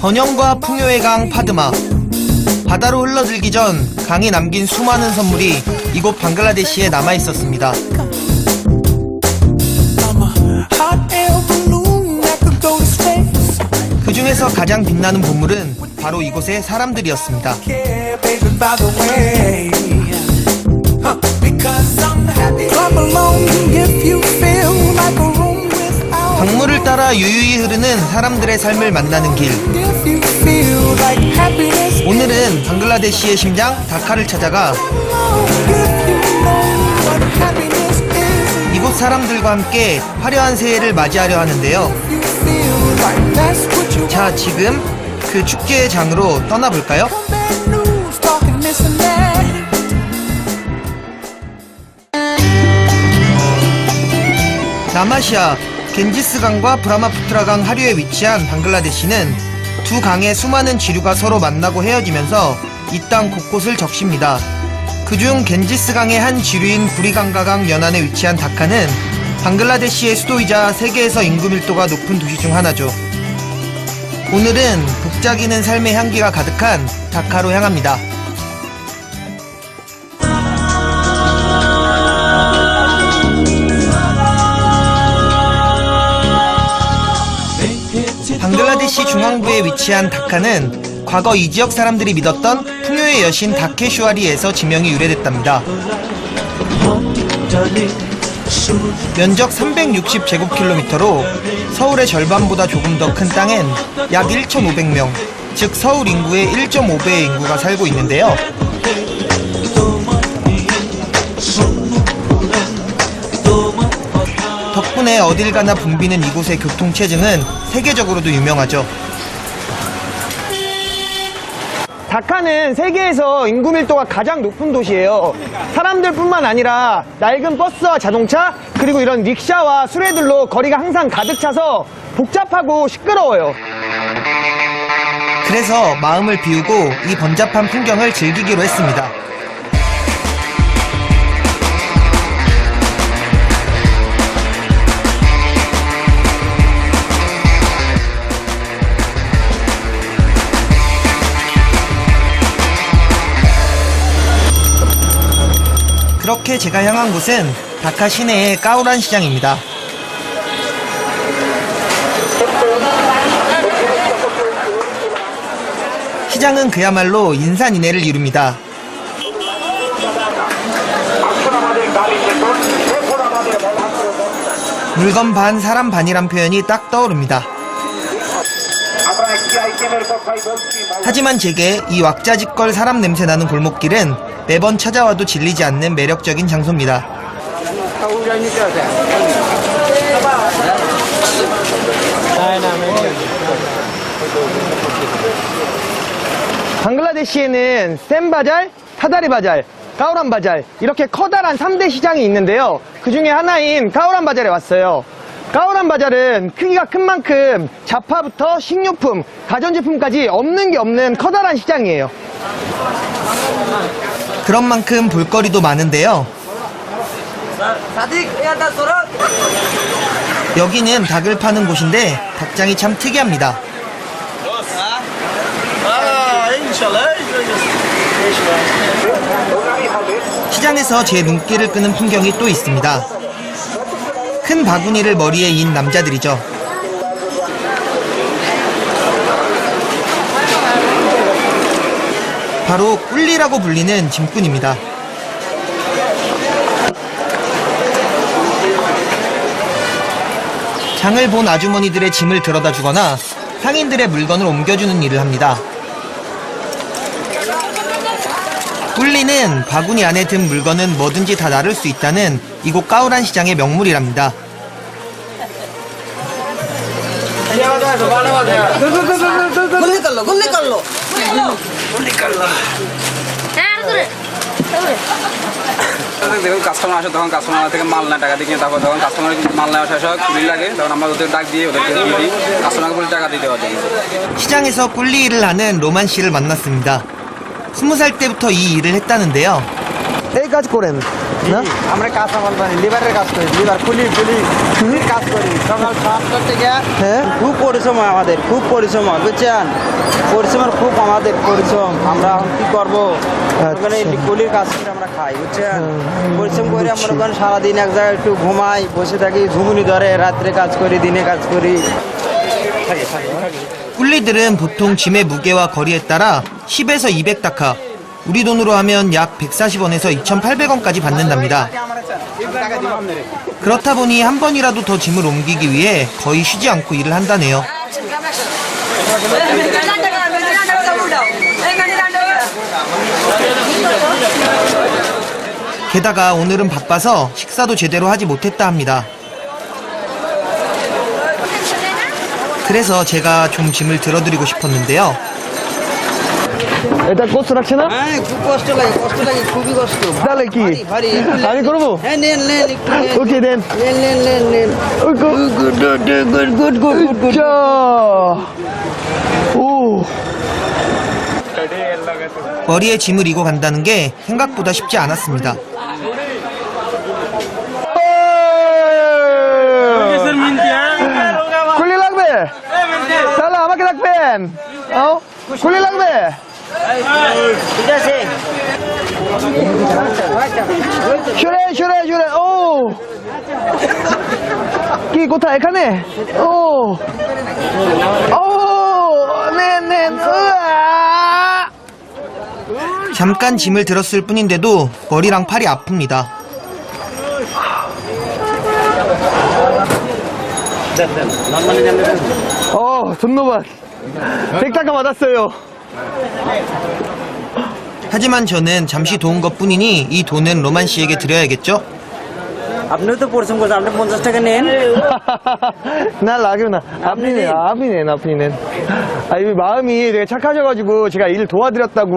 번영과 풍요의 강 파드마. 바다로 흘러들기 전 강이 남긴 수많은 선물이 이곳 방글라데시에 남아있었습니다. 그 중에서 가장 빛나는 보물은 바로 이곳의 사람들이었습니다. 강물을 따라 유유히 흐르는 사람들의 삶을 만나는 길. 오늘은 방글라데시의 심장 다카를 찾아가 이곳 사람들과 함께 화려한 새해를 맞이하려 하는데요. 자, 지금 그 축제의 장으로 떠나볼까요? 남아시아 겐지스강과 브라마푸트라강 하류에 위치한 방글라데시는 두 강의 수많은 지류가 서로 만나고 헤어지면서 이 땅 곳곳을 적십니다. 그중 겐지스강의 한 지류인 부리강가강 연안에 위치한 다카는 방글라데시의 수도이자 세계에서 인구 밀도가 높은 도시 중 하나죠. 오늘은 북적이는 삶의 향기가 가득한 다카로 향합니다. 방글라데시 중앙부에 위치한 다카는 과거 이 지역 사람들이 믿었던 풍요의 여신 다케슈아리에서 지명이 유래됐답니다. 면적 360제곱킬로미터로 서울의 절반보다 조금 더 큰 땅엔 약 1,500명, 즉 서울 인구의 1.5배의 인구가 살고 있는데요. 덕분에 어딜 가나 붐비는 이곳의 교통체증은 세계적으로도 유명하죠. 다카는 세계에서 인구 밀도가 가장 높은 도시예요. 사람들뿐만 아니라 낡은 버스와 자동차, 그리고 이런 릭샤와 수레들로 거리가 항상 가득 차서 복잡하고 시끄러워요. 그래서 마음을 비우고 이 번잡한 풍경을 즐기기로 했습니다. 그렇게 제가 향한 곳은 다카 시내의 까우란 시장입니다. 시장은 그야말로 인산인해를 이룹니다. 물건 반 사람 반이란 표현이 딱 떠오릅니다. 하지만 제게 이 왁자지껄 사람 냄새 나는 골목길은 매번 찾아와도 질리지 않는 매력적인 장소입니다. 방글라데시에는 센바잘, 타다리바잘, 까우란바잘 이렇게 커다란 3대 시장이 있는데요. 그 중에 하나인 까우란바잘에 왔어요. 까우란바잘은 크기가 큰 만큼 잡화부터 식료품, 가전제품까지 없는 게 없는 커다란 시장이에요. 그런 만큼 볼거리도 많은데요. 여기는 닭을 파는 곳인데 닭장이 참 특이합니다. 시장에서 제 눈길을 끄는 풍경이 또 있습니다. 큰 바구니를 머리에 인 남자들이죠. 바로 꿀리라고 불리는 짐꾼입니다. 장을 본 아주머니들의 짐을 들어다 주거나 상인들의 물건을 옮겨주는 일을 합니다. 꿀리는 바구니 안에 든 물건은 뭐든지 다 나를 수 있다는 이곳 까우란 시장의 명물이랍니다. দেখুন কাস্টমার আসে তখন কাস্টমার থেকে মাল না টাকা দিয়ে তারপর যখন কাস্টমার মাল নেওয়া শেষ হয় কুলি লাগে তখন আমরা ওদের ডাক দিয়ে ওদেরকে দিয়ে দিই কাস্টমারকে বলি টাকা দিয়ে দেওয়ার জন্য. 시장에서 꿀리 일을 하는 로만 씨를 만났습니다. 20살 때부터 이 일을 했다는데요. एक কাজ করেন না? আমরা কাঁচামাল বানি লিভারের কাজ করি লিভার ফুলি কাজ করি সকাল 7টা থেকে হ্যাঁ। খুব পরিশ্রম হয় আমাদের খুব পরিশ্রম হয় বুঝছেন পরিশ্রমের খুব আমাদের পরিশ্রম আমরা এখন কি করবো ওখানে কুলির কাজ করে আমরা খাই বুঝছেন পরিশ্রম করে আমরা ওখানে সারাদিন এক জায়গায় একটু ঘুমাই বসে থাকি ঝুমুনি ধরে রাত্রে কাজ করি দিনে কাজ করি 꿀리들은 보통 짐의 무게와 거리에 따라 10에서 200다카, 우리 돈으로 하면 약 140원에서 2,800원까지 받는답니다. 그렇다 보니 한 번이라도 더 짐을 옮기기 위해 거의 쉬지 않고 일을 한다네요. 게다가 오늘은 바빠서 식사도 제대로 하지 못했다 합니다. 그래서 제가 좀 짐을 들어드리고 싶었는데요. এটা কষ্ট রাখছে না? হ্যাঁ খুব কষ্ট লাগে খুবই কষ্ট তাহলে কি? ভারী আমি করবো? হ্যাঁ নেন একটু ওকে দেন। নেন গুড 자. 오. 머리에 짐을 이고 간다는 게 생각보다 쉽지 않았습니다. 굴리 লাগবে? তাহলে আমাকে রাখবেন। 굴리 লাগবে? ঠিক আছে সরে ও কি কোথায় এখানে ও 오 নেন 잠깐 짐을 들었을 뿐인데도 머리랑 팔이 아픕니다. ধন্যবাদ 100টাকা 받았어요. 하지만 저는 잠시 도운 것뿐이니 이 돈은 로만 씨에게 드려야겠죠? আপনিও তো পরিশ্রম করছেন আপনি 50 টাকা নেন 나 라기로 나 আপনি নেন 이 마음이 되게 착하셔가지고 제가 일 도와드렸다고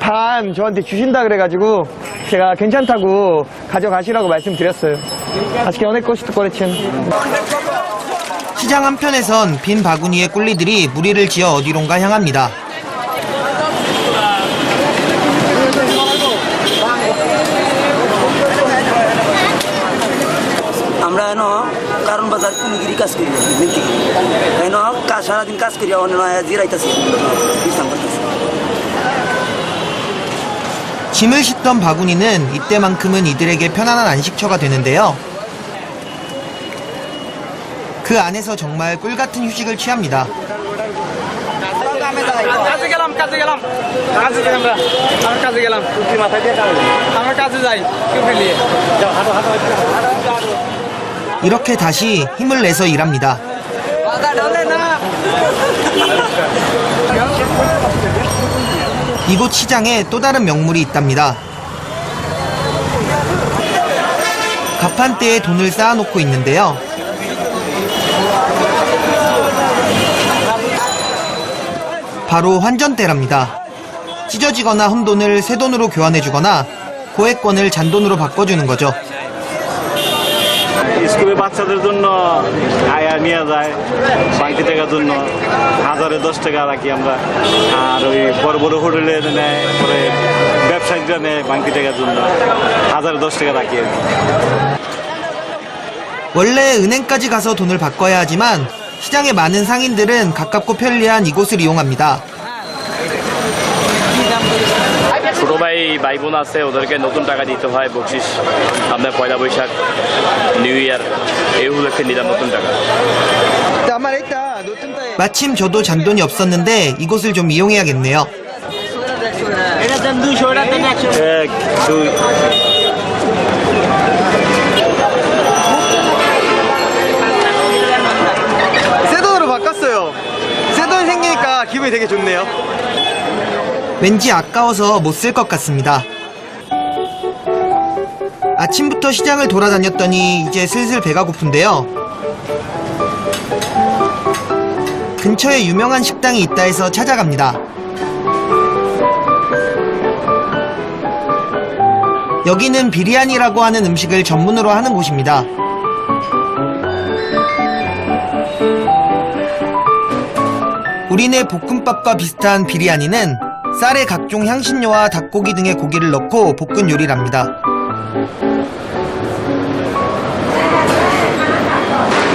반 저한테 주신다 그래가지고 제가 괜찮다고 가져가시라고 말씀드렸어요. 아쉽게 어느 것이 거래친 시장 한편에선 빈 바구니에 꿀리들이 무리를 지어 어디론가 향합니다. আমরা এনো কারণ বাজার কুমিগিরি কাজ করি এনো সারাদিন কাজ করি অন্য জিরাইতেছি বিশ্রাম করতেছি 짐을 싣던 바구니는 이때만큼은 이들에게 편안한 안식처가 되는데요. 그 안에서 정말 꿀같은 휴식을 취합니다. কাজে গেলাম আমরা কাজে গেলাম আমরা কাজে যাই নিয়ে 이렇게 다시 힘을 내서 일합니다. 이곳 시장에 또 다른 명물이 있답니다. 가판대에 돈을 쌓아놓고 있는데요. 바로 환전대랍니다. 찢어지거나 한 돈을 새 돈으로 교환해주거나 고액권을 잔돈으로 바꿔주는 거죠. স্কুলে বাচ্চাদের জন্য আয়া নিয়ে যায় বাকি টাকার জন্য 1010 টাকা রাখি আমরা আর ওই বড় বড় হোটেলে নেয় পরে ব্যবসায়িকরা নেয় বাকি টাকার জন্য 1010 টাকা রাখি 원래 은행까지 가서 돈을 바꿔야 하지만 시장의 많은 상인들은 가깝고 편리한 이곳을 이용합니다. ছোট ভাই বোন আছে ওদেরকে নতুন টাকা দিতে হয় বকশিস আপনার পয়লা বৈশাখ নিউ ইয়ার এই উপলক্ষে নিলাম নতুন টাকা 마침 저도 잔돈이 없었는데 이곳을 좀 이용해야겠네요. এটা দেন 200 টাকা দেন 100 এক দুই 새 돈으로 바꿨어요. 새 돈 생기니까 기분이 되게 좋네요. 왠지 아까워서 못 쓸 것 같습니다. 아침부터 시장을 돌아다녔더니 이제 슬슬 배가 고픈데요. 근처에 유명한 식당이 있다 해서 찾아갑니다. 여기는 비리안이라고 하는 음식을 전문으로 하는 곳입니다. 우리네 볶음밥과 비슷한 비리아니는 쌀에 각종 향신료와 닭고기 등의 고기를 넣고 볶은 요리랍니다.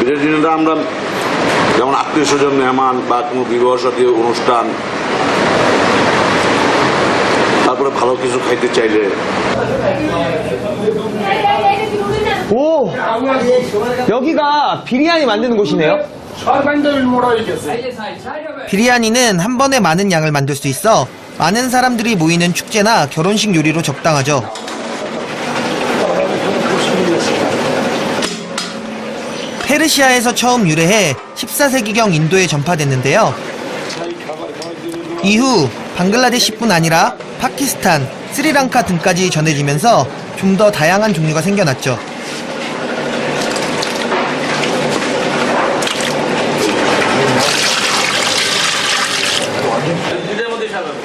বিয়ের দিনটা আমরা যেমন আত্মীয় স্বজন মেহমান বা কোনো বিবাহ সাথী অনুষ্ঠান তারপরে ভালো কিছু খাইতে চাইলে 오, 여기가 비리아니 만드는 곳이네요. 비리아니는 한 번에 많은 양을 만들 수 있어 많은 사람들이 모이는 축제나 결혼식 요리로 적당하죠. 페르시아에서 처음 유래해 14세기경 인도에 전파됐는데요. 이후 방글라데시뿐 아니라 파키스탄, 스리랑카 등까지 전해지면서 좀 더 다양한 종류가 생겨났죠.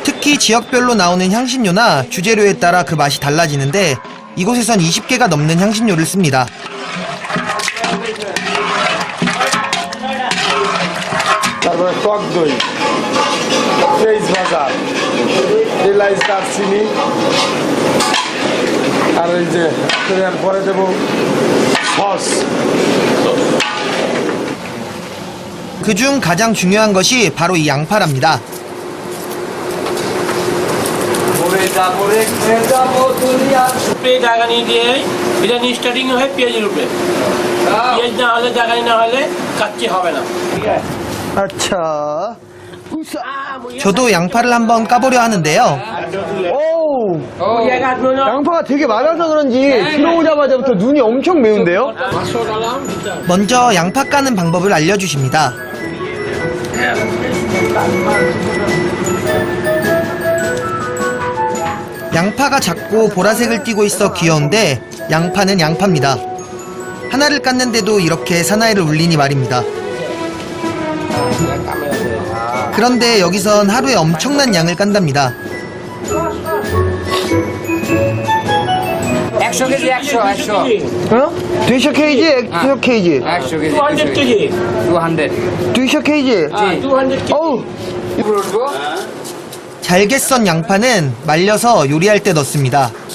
특히 지역별로 나오는 향신료나 주재료에 따라 그 맛이 달라지는데 이곳에선 20개가 넘는 향신료를 씁니다. তারপরে টক দই পেঁয়াজ ভাজা এলাচ দারচিনি আর এই যে পরে দেব সস 그중 가장 중요한 것이 বারো 이 양파랍니다. পেঁয়াজ দাগানি দিয়ে বিরিয়ানি স্টার্টিং হয় পেঁয়াজের উপরে পেঁয়াজ না হলে দাগানি না হলে কাচ্চি হবে না 아차. 저도 양파를 한번 까보려 하는데요. 오, 양파가 되게 많아서 그런지 들어오자마자부터 눈이 엄청 매운데요? 먼저 양파 까는 방법을 알려주십니다. 양파가 작고 보라색을 띠고 있어 귀여운데 양파는 양파입니다. 하나를 깠는데도 이렇게 사나이를 울리니 말입니다. 그런데 여기선 하루에 엄청난 양을 깐답니다. 100 কেজি 100 어? 두셔 케이지? 두셔 케이지? 100 কেজি 200 কেজি 200 두셔 케이지? 200 কেজি 어우, 잘게 썬 양파는 말려서 요리할 때 넣습니다.